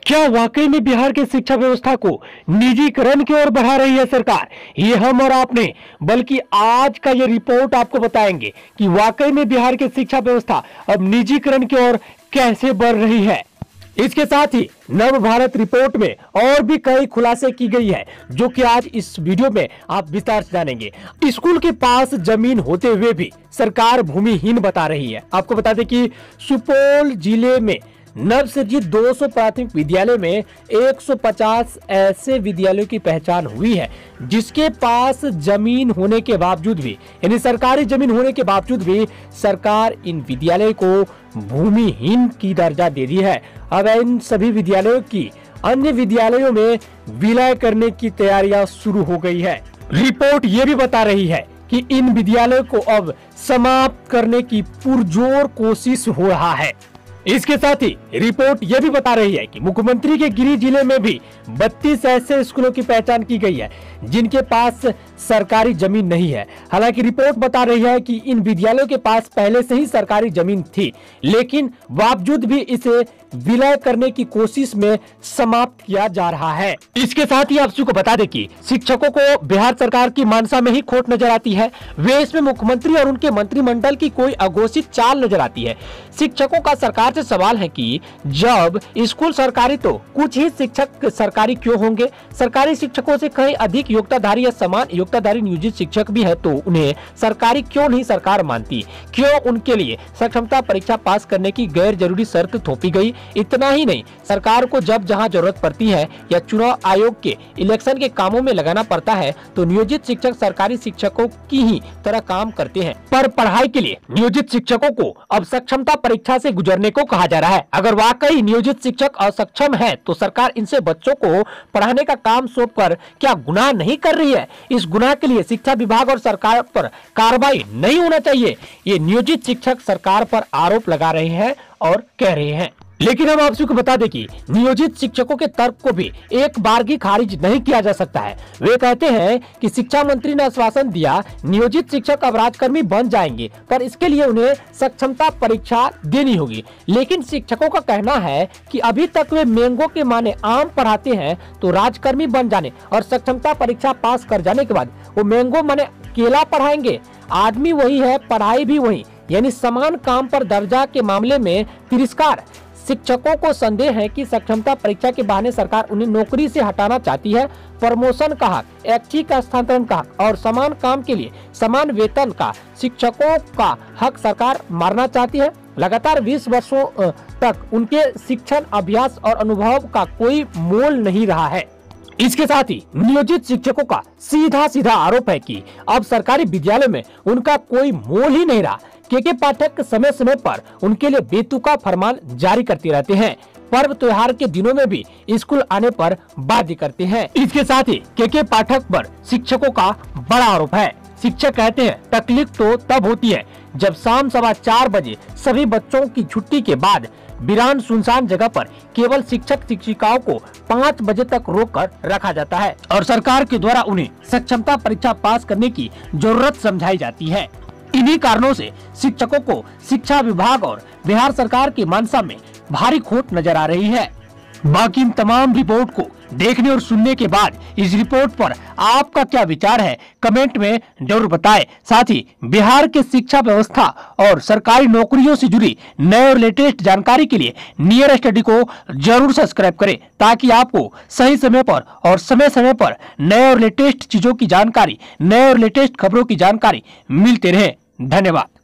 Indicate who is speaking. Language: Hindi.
Speaker 1: क्या वाकई में बिहार की शिक्षा व्यवस्था को निजीकरण की ओर बढ़ा रही है सरकार? ये हम और आपने बल्कि आज का ये रिपोर्ट आपको बताएंगे कि वाकई में बिहार की शिक्षा व्यवस्था अब निजीकरण की ओर कैसे बढ़ रही है। इसके साथ ही नव भारत रिपोर्ट में और भी कई खुलासे की गई है, जो कि आज इस वीडियो में आप विस्तार से जानेंगे। स्कूल के पास जमीन होते हुए भी सरकार भूमिहीन बता रही है। आपको बता दें कि सुपौल जिले में नवसृजित 200 प्राथमिक विद्यालय में 150 ऐसे विद्यालयों की पहचान हुई है जिसके पास जमीन होने के बावजूद भी, यानी सरकारी जमीन होने के बावजूद भी सरकार इन विद्यालयों को भूमिहीन की दर्जा दे दी है। अब इन सभी विद्यालयों की अन्य विद्यालयों में विलय करने की तैयारियां शुरू हो गई है। रिपोर्ट ये भी बता रही है कि इन विद्यालयों को अब समाप्त करने की पुरजोर कोशिश हो रहा है। इसके साथ ही रिपोर्ट यह भी बता रही है कि मुख्यमंत्री के गिरिडीह जिले में भी 32 ऐसे स्कूलों की पहचान की गई है जिनके पास सरकारी जमीन नहीं है। हालांकि रिपोर्ट बता रही है कि इन विद्यालयों के पास पहले से ही सरकारी जमीन थी, लेकिन बावजूद भी इसे विलय करने की कोशिश में समाप्त किया जा रहा है। इसके साथ ही आप सबको बता दें कि शिक्षकों को बिहार सरकार की मानसा में ही खोट नजर आती है। वे इसमें मुख्यमंत्री और उनके मंत्रिमंडल की कोई अघोषित चाल नजर आती है। शिक्षकों का सरकार से सवाल है कि जब स्कूल सरकारी तो कुछ ही शिक्षक सरकारी क्यों होंगे? सरकारी शिक्षकों से कहीं अधिक योग्यताधारी या समान योग्यताधारी नियोजित शिक्षक भी है तो उन्हें सरकारी क्यों नहीं सरकार मानती? क्यों उनके लिए सक्षमता परीक्षा पास करने की गैर जरूरी शर्त थोपी गई? इतना ही नहीं, सरकार को जब जहां जरूरत पड़ती है या चुनाव आयोग के इलेक्शन के कामों में लगाना पड़ता है तो नियोजित शिक्षक सरकारी शिक्षकों की ही तरह काम करते हैं। पर पढ़ाई के लिए नियोजित शिक्षकों को अब सक्षमता परीक्षा से गुजरने को कहा जा रहा है। अगर वाकई नियोजित शिक्षक असक्षम है तो सरकार इनसे बच्चों को पढ़ाने का काम सौंपकर क्या गुनाह नहीं कर रही है? इस गुनाह के लिए शिक्षा विभाग और सरकार पर कार्रवाई नहीं होना चाहिए, ये नियोजित शिक्षक सरकार पर आरोप लगा रहे हैं और कह रहे हैं। लेकिन हम आप सबको बता दें कि नियोजित शिक्षकों के तर्क को भी एक बार की खारिज नहीं किया जा सकता है। वे कहते हैं कि शिक्षा मंत्री ने आश्वासन दिया नियोजित शिक्षक अब राजकर्मी बन जाएंगे, पर इसके लिए उन्हें सक्षमता परीक्षा देनी होगी। लेकिन शिक्षकों का कहना है कि अभी तक वे मैंगो के माने आम पढ़ाते हैं, तो राजकर्मी बन जाने और सक्षमता परीक्षा पास कर जाने के बाद वो मैंगो माने केला पढ़ाएंगे। आदमी वही है, पढ़ाई भी वही, यानी समान काम पर दर्जा के मामले में तिरस्कार। शिक्षकों को संदेह है कि सक्षमता परीक्षा के बहाने सरकार उन्हें नौकरी से हटाना चाहती है। प्रमोशन का हक, ऐच्छिक स्थानांतरण का हक और समान काम के लिए समान वेतन का शिक्षकों का हक सरकार मारना चाहती है। लगातार 20 वर्षों तक उनके शिक्षण, अभ्यास और अनुभव का कोई मोल नहीं रहा है। इसके साथ ही नियोजित शिक्षकों का सीधा सीधा आरोप है कि अब सरकारी विद्यालय में उनका कोई मोल ही नहीं रहा। के पाठक समय समय पर उनके लिए बेतुका फरमान जारी करते रहते हैं। पर्व त्योहार के दिनों में भी स्कूल आने पर बाध्य करते हैं। इसके साथ ही के पाठक पर शिक्षकों का बड़ा आरोप है। शिक्षक कहते हैं तकलीफ तो तब होती है जब शाम 4:15 बजे सभी बच्चों की छुट्टी के बाद वीरान सुनसान जगह पर केवल शिक्षक शिक्षिकाओं को 5 बजे तक रोक कर रखा जाता है और सरकार के द्वारा उन्हें सक्षमता परीक्षा पास करने की जरूरत समझाई जाती है। इन्हीं कारणों से शिक्षकों को शिक्षा विभाग और बिहार सरकार की मानसा में भारी खोट नजर आ रही है। बाकी इन तमाम रिपोर्ट को देखने और सुनने के बाद इस रिपोर्ट पर आपका क्या विचार है, कमेंट में जरूर बताएं। साथ ही बिहार के शिक्षा व्यवस्था और सरकारी नौकरियों से जुड़ी नए और लेटेस्ट जानकारी के लिए नियर स्टडी को जरूर सब्सक्राइब करें, ताकि आपको सही समय पर और समय समय पर नए और लेटेस्ट चीजों की जानकारी, नए और लेटेस्ट खबरों की जानकारी मिलते रहे। धन्यवाद।